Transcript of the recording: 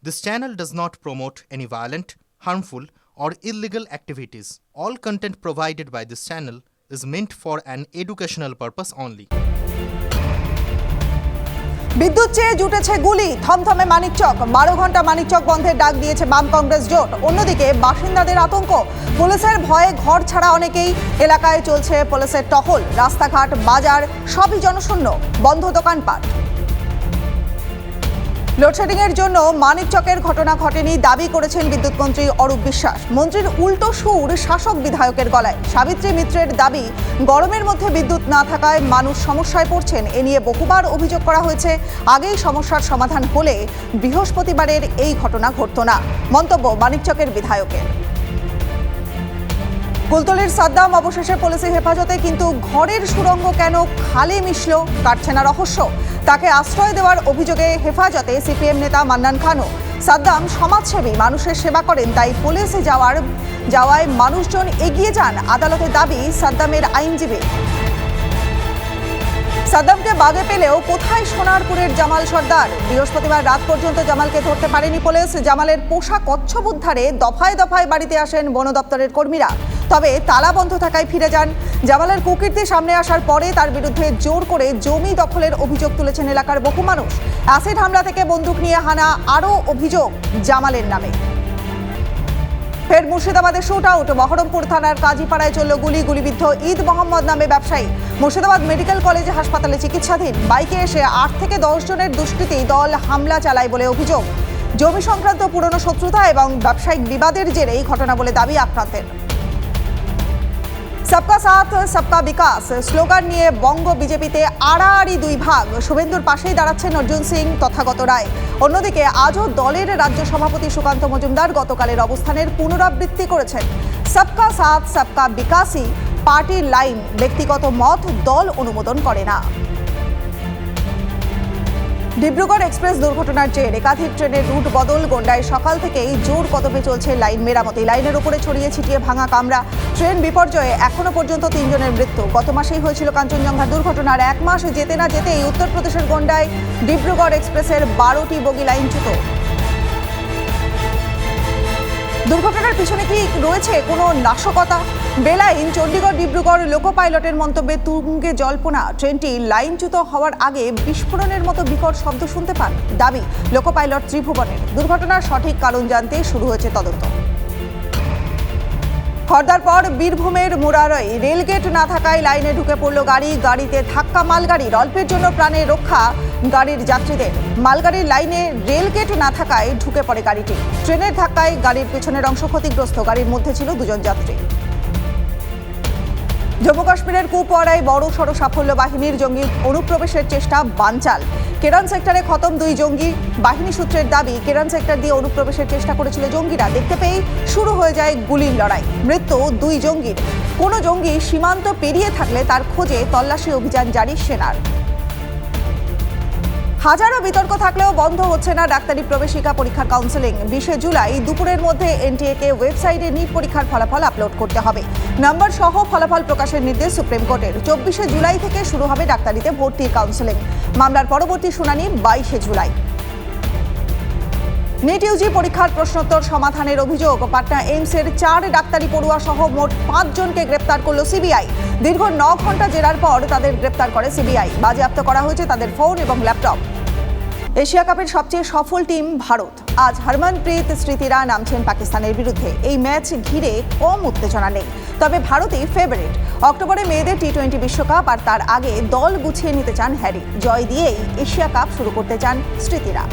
This channel does not promote any violent, harmful, or illegal activities. All content provided by this channel is meant for an educational purpose only. বিদ্যুৎ চেয়ে জুটেছে গুলি, থমথমে মানিকচক। 12 ঘন্টা মানিকচক বন্ধের ডাক দিয়েছে বাম কংগ্রেস জোট। অন্যদিকে বাসিন্দাদের আতঙ্ক, পুলিশের ভয়ে ঘর ছাড়া অনেকেই। এলাকায় চলছে পুলিশের টহল, রাস্তাঘাট বাজার সবই জনশূন্য, বন্ধ দোকানপাট। লোডশেডিং এর জন্য মানিকচকের ঘটনা ঘটেনি দাবি করেছেন বিদ্যুৎ মন্ত্রী অরূপ বিশ্বাস। মন্ত্রীর উল্টো সুর শাসক বিধায়কের গলায়। সাবিত্রী মিত্রের দাবি, গরমের মধ্যে বিদ্যুৎ না থাকায় মানুষ সমস্যায় পড়ছেন। এ নিয়ে বহুবার অভিযোগ করা হয়েছে, আগেই সমস্যার সমাধান হলে বৃহস্পতিবারের এই ঘটনা ঘটত না। মন্তব্য মানিকচকের বিধায়কের। কুলতলির সাদ্দাম অবশেষে পুলিশের হেফাজতে, কিন্তু ঘরের সুড়ঙ্গ কেন খালে মিশল কাটছে না রহস্য। তাকে আশ্রয় দেওয়ার অভিযোগে হেফাজতে সিপিএম নেতা মান্নান খানও। সাদ্দাম সমাজসেবী, মানুষের সেবা করেন, তাই পুলিশে যাওয়ায় মানুষজন এগিয়ে যান। আদালতের দাবি সাদ্দামের আইনজীবী। সাদ্দামকে বাগে পেলেও কোথায় সোনারপুরের জামাল সর্দার? বৃহস্পতিবার রাত পর্যন্ত জামালকে ধরতে পারেনি পুলিশ। জামালের পোষা কচ্ছপ উদ্ধারে দফায় দফায় বাড়িতে আসেন বন দপ্তরের কর্মীরা, তবে তালা বন্ধ থাকায় ফিরে যান। জামালের কুকীর্তি সামনে আসার পরে তার বিরুদ্ধে জোর করে জমি দখলের অভিযোগ তুলেছেন এলাকার বহু মানুষ। অ্যাসিড হামলা থেকে বন্দুক নিয়ে হানা আরও অভিযোগ জামালের নামে। ফের মুর্শিদাবাদের শুট আউট। বহরমপুর থানার কাজীপাড়ায় চলল গুলিবিদ্ধ ঈদ মোহাম্মদ নামে ব্যবসায়ী। মুর্শিদাবাদ মেডিকেল কলেজ হাসপাতালে চিকিৎসাধীন। বাইকে এসে 8 থেকে 10 জনের দুষ্কৃতী দল হামলা চালায় বলে অভিযোগ। জমি সংক্রান্ত পুরনো শত্রুতা এবং ব্যবসায়িক বিবাদের জেরে এই ঘটনা বলে দাবি আক্রান্তের। সবকা সাথ সবকা বিকাশ স্লোগান নিয়ে বঙ্গ বিজেপিতে আড়াআড়ি দুই ভাগ। শুভেন্দুর পাশেই দাঁড়াচ্ছেন অর্জুন সিং, তথাগত রায়। অন্যদিকে আজও দলের রাজ্য সভাপতি সুকান্ত মজুমদার গতকালের অবস্থানের পুনরাবৃত্তি করেছেন। সবকা সাথ সবকা বিকাশই পার্টির লাইন, ব্যক্তিগত মত দল অনুমোদন করে না। ডিব্রুগড় এক্সপ্রেস দুর্ঘটনার জের একাধিক ট্রেনের রুট বদল। গন্ডায় সকাল থেকেই জোর কদমে চলছে লাইন মেরামতি। লাইনের উপরে ছড়িয়ে ছিটিয়ে ভাঙা কামরা। ট্রেন বিপর্যয়ে এখনো পর্যন্ত 3 জনের মৃত্যু। গত মাসেই হয়েছিল কাঞ্চনজঙ্ঘা দুর্ঘটনার 1 মাস যেতে না যেতেই উত্তরপ্রদেশের গন্ডায় ডিব্রুগড় এক্সপ্রেসের 12টি বগি লাইনচ্যুত। দুর্ঘটনার পিছনে কি রয়েছে কোনো নাশকতা? বেলাইন চণ্ডীগড় ডিব্রুগড় লোকো পাইলটের মন্তব্যে তুঙ্গে জল্পনা। ট্রেনটি লাইনচ্যুত হওয়ার আগে বিস্ফোরণের মতো বিকট শব্দ শুনতে পান। দাবি লোকো পাইলট ত্রিভুবনের। দুর্ঘটনার সঠিক কারণ জানতে শুরু হয়েছে তদন্ত। খড়দার পর বীরভূমের মুরারই রেলগেট না থাকায় লাইনে ঢুকে পড়ল গাড়ি। গাড়িতে ধাক্কা মালগাড়ির। অল্পের জন্য প্রাণে রক্ষা গাড়ির যাত্রীদের। মালগাড়ির লাইনে রেলগেট না থাকায় ঢুকে পড়ে গাড়িটি। ট্রেনের ধাক্কায় গাড়ির পেছনের অংশ ক্ষতিগ্রস্ত। গাড়ির মধ্যে ছিল 2 জন যাত্রী। জম্মু কাশ্মীরের কুপওয়ারায় বড় সড় সাফল্য বাহিনীর। জঙ্গি অনুপ্রবেশের চেষ্টা বানচাল। কেরান সেক্টরে খতম 2 জঙ্গি। বাহিনী সূত্রের দাবি, কেরান সেক্টর দিয়ে অনুপ্রবেশের চেষ্টা করেছিল জঙ্গিরা। দেখতে পেয়েই শুরু হয়ে যায় গুলির লড়াই। মৃত্যু 2 জঙ্গির। কোনো জঙ্গি সীমান্ত পেরিয়ে থাকলে তার খোঁজে তল্লাশি অভিযান জারি সেনার। হাজারো বিতর্ক থাকলেও বন্ধ হচ্ছে না ডাক্তারি প্রবেশিকা পরীক্ষার কাউন্সেলিং। 20 জুলাই দুপুরের মধ্যে এনটিএ-কে ওয়েবসাইটে নিট পরীক্ষার ফলাফল আপলোড করতে হবে। নম্বর সহ ফলাফল প্রকাশের নির্দেশ সুপ্রিম কোর্টের। 24 জুলাই থেকে শুরু হবে ডাক্তারিতে ভর্তির কাউন্সেলিং। মামলার পরবর্তী শুনানি 22 জুলাই। নিট ইউজি পরীক্ষার প্রশ্নোত্তর সমাধানের অভিযোগ। পাটনা এইমসের 4 ডাক্তারি পড়ুয়া সহ মোট 5 জনকে গ্রেপ্তার করল সিবিআই। দীর্ঘ 9 ঘন্টা জেরার পর তাদের গ্রেপ্তার করে সিবিআই। বাজেয়াপ্ত করা হয়েছে তাদের ফোন এবং ল্যাপটপ। এশিয়া কাপের সবচেয়ে সফল টিম ভারত। আজ হরমনপ্রীত স্মৃতিরা নামছেন পাকিস্তানের বিরুদ্ধে। এই ম্যাচ ঘিরে কম উত্তেজনা নেই, তবে ভারতই ফেভারিট। অক্টোবরে মেয়েদের টি20 বিশ্বকাপ, আর তার আগে দল গুছিয়ে নিতে চান হ্যারি। জয় দিয়েই এশিয়া কাপ শুরু করতে চান স্মৃতিরা।